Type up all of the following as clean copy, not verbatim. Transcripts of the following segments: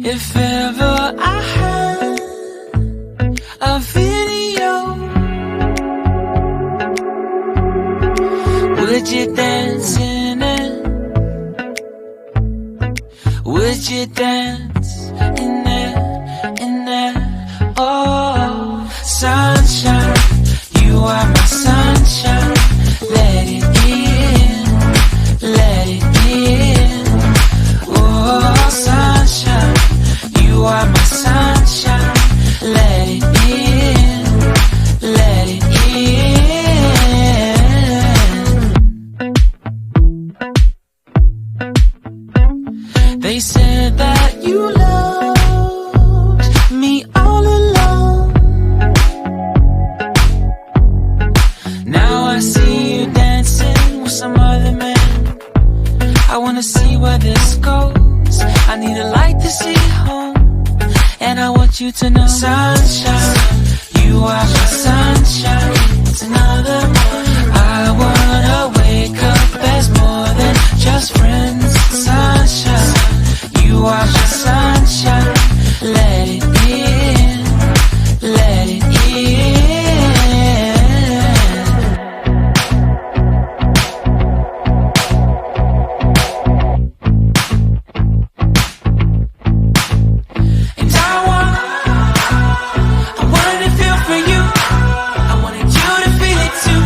If ever I had a video, would you dance in it? Would you dance in it, in it? Oh, sunshine, you are my sunshine. Let it in, let it in. Oh, sunshine, you are my sunshine. Let it in, let it in. They said that you loved me all along. Now I see you dancing with some other man. I wanna see where this goes. I need a light to see home, and I want you to know, sunshine, you are my sunshine. It's another one. I wanna wake up as more than just friends. Sunshine, you are my sunshine. Let it in, let it in. And I wanted to feel for you. I wanted you to feel it too.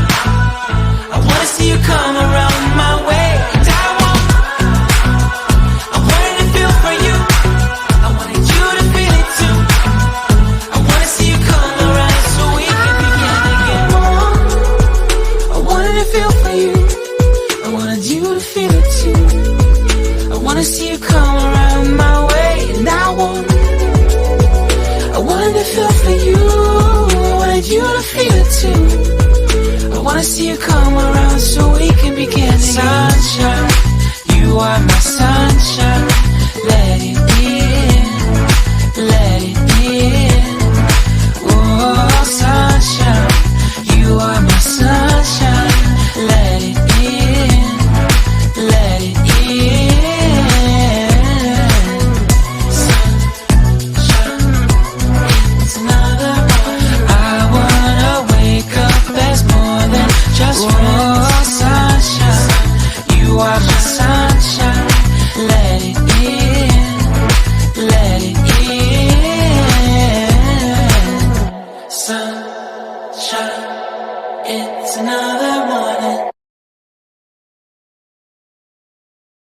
I wanna see you come around my way. And I wanted to feel for you. I wanted you to feel it too. I wanna see you come around so we can begin again. I wanted to feel for you. I wanted you to feel it too. I wanna see you come around my way. And I wanted to feel for you. I wanted you to feel it too. I wanna see you come around so we can begin again. Sunshine, you are my sunshine. Let it in, let it in. Oh, sunshine, you are my sunshine. Let it in, let it in. Sunshine, it's another one. I wanna wake up as more than just friends. Oh, sunshine, you are my